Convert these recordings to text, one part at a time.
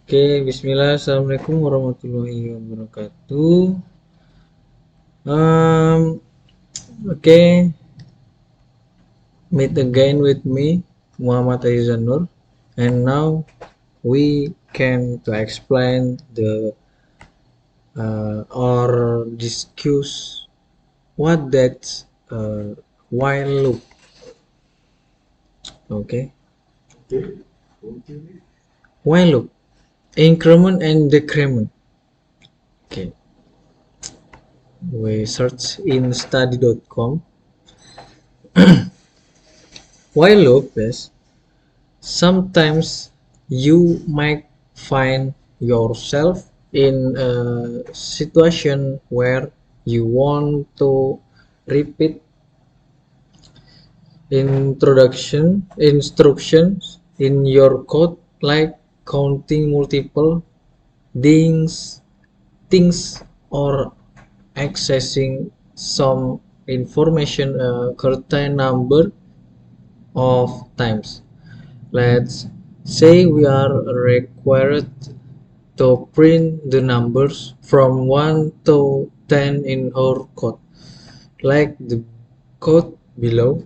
Oke, bismillah. Assalamualaikum warahmatullahi wabarakatuh. Okay, meet again with me, Muhammad Aizanur, and now we can to explain the or discuss what that while loop. Okay, while loop, increment and decrement. Okay, we search in study.com. While loop is sometimes you might find yourself in a situation where you want to repeat instructions in your code, like counting multiple things things or accessing some information a certain number of times. Let's say we are required to print the numbers from 1 to 10 in our code, like the code below.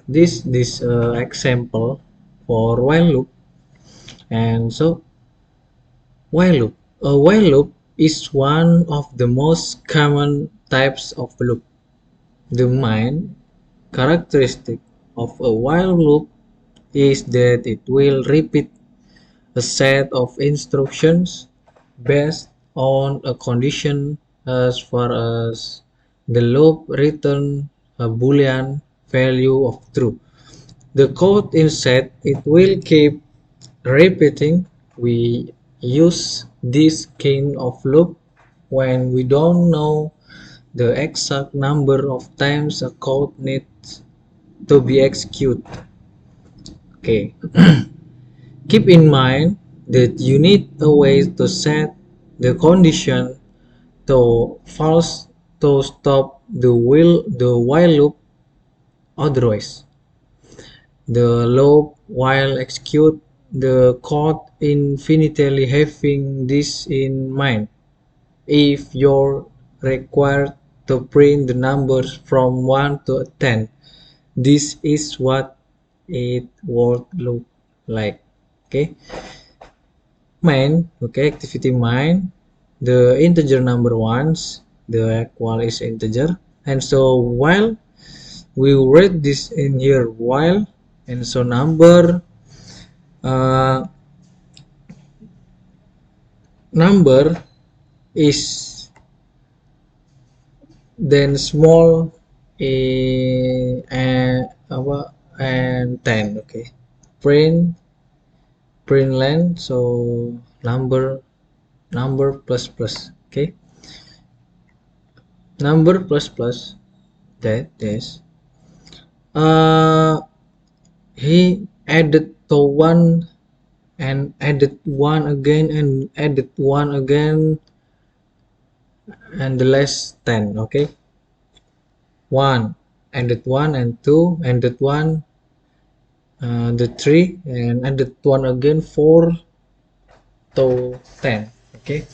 This example for while loop. And so while loop, a while loop is one of the most common types of loop. The main characteristic of a while loop is that it will repeat a set of instructions based on a condition as far as the loop return a boolean value of true. The code inside it will keep repeating. We use this kind of loop when we don't know the exact number of times a code needs to be executed. Okay. Keep in mind that you need a way to set the condition to false to stop the while loop. Otherwise, the loop will execute the code infinitely. Having this in mind, if you're required to print the numbers from 1 to 10, this is what it would look like. Okay. Main, okay, activity main, the integer number ones, the equal is integer, and so while we read this in here while, and so uh, number is then small apa and 10. Okay, print len, so number plus plus. Okay, number plus plus, that is he added to one and added one again and added one again, and the less 10. Okay, 1 added 1 and 2 added 1, the 3 and added 1 again, 4 to 10. Okay,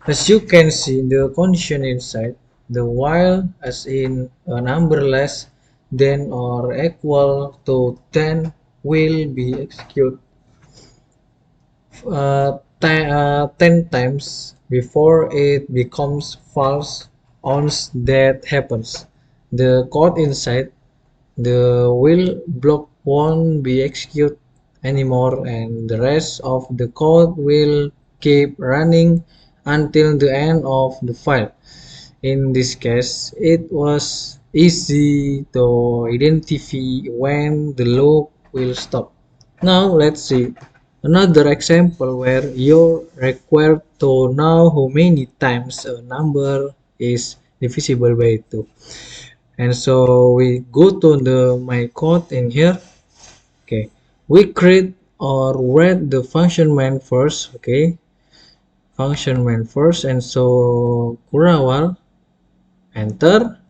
as you can see the condition inside the while as in a number less than or equal to 10 will be executed 10 times before it becomes false. Once that happens, the code inside the while block won't be executed anymore, and the rest of the code will keep running until the end of the file. In this case, it was easy to identify when the loop will stop. Now let's see another example where you're required to know how many times a number is divisible by 2. And so we go to the my code in here. Okay, we create or read the function main first. Okay, function main first, and so kurawal enter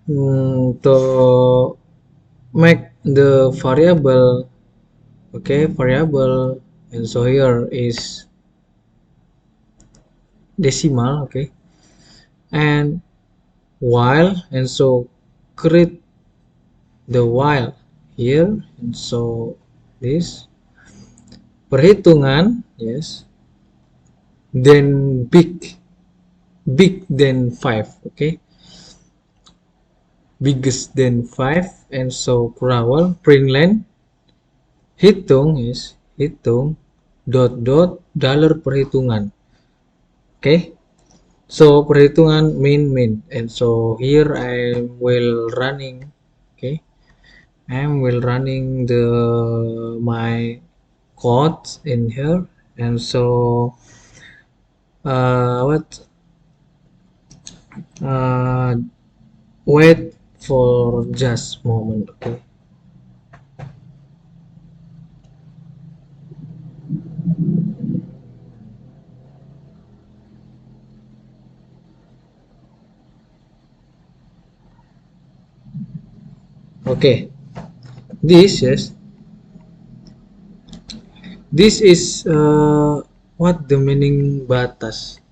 to make the variable. Okay, variable and so here is decimal, okay, and while, and so create the while here, and so this perhitungan, yes, then big than 5, okay, biggest than 5, and so Kurawal println hitung is hitung dot dot dollar perhitungan, okay. So perhitungan min, and so here I will running, okay, I will running the my code in here, and so what uh, wait for just moment, okay. Okay, this, yes, this is what the meaning batas.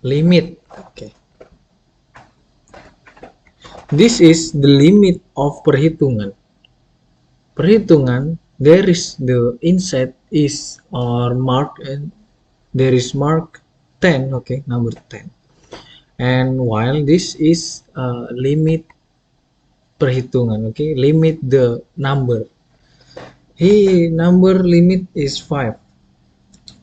Limit, okay. This is the limit of perhitungan. Perhitungan, there is the inside is or mark, and there is mark 10, okay, number 10. And while this is limit perhitungan, okay, limit the number. He number limit is 5.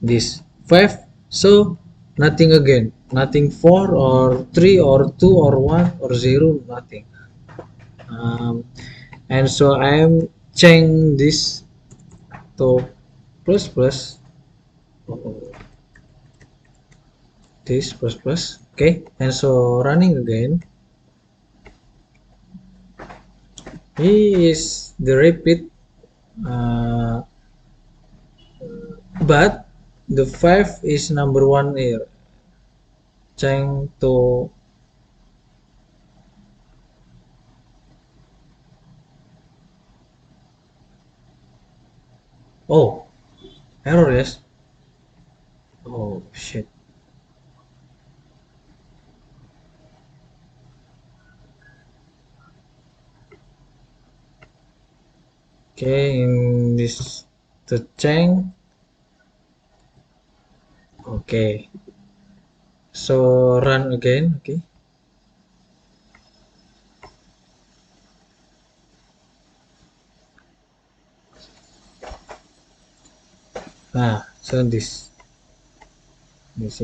This 5, so nothing again, nothing 4 or 3 or 2 or 1 or 0, nothing. And so I am change this to plus plus, this plus plus, okay, and so running again. He is the repeat, but the 5 is number 1 here. Change to oh, error, yes. Oh shit. Okay, in this the change. Okay, so run again, okay. So this is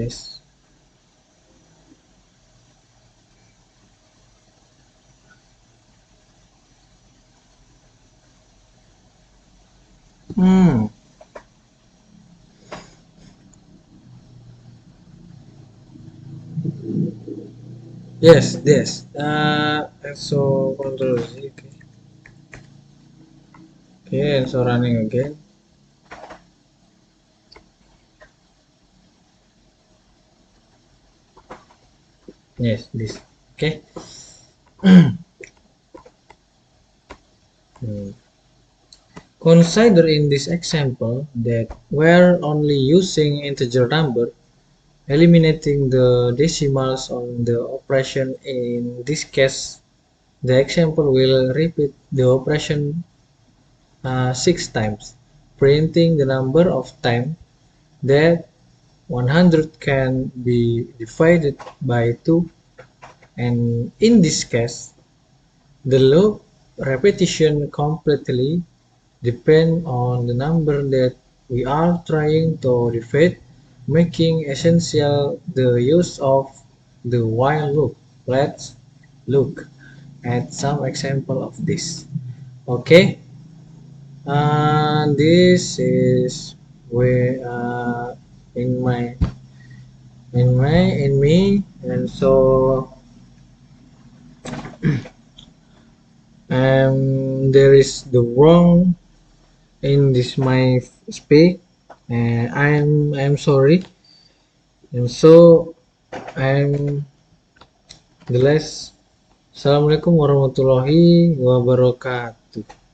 yes, this so control Z, okay. Okay, and so running again. Yes, this, okay. Consider in this example that we're only using integer number, eliminating the decimals on the operation. In this case, the example will repeat the operation 6 times, printing the number of times that 100 can be divided by 2, and in this case, the loop repetition completely depend on the number that we are trying to divide, making essential the use of the while loop. Let's look at some example of this. Okay, this is where in my in me, and so there is the wrong in this my speak, and I'm sorry, and so I'm Jelas. Assalamualaikum warahmatullahi wabarakatuh.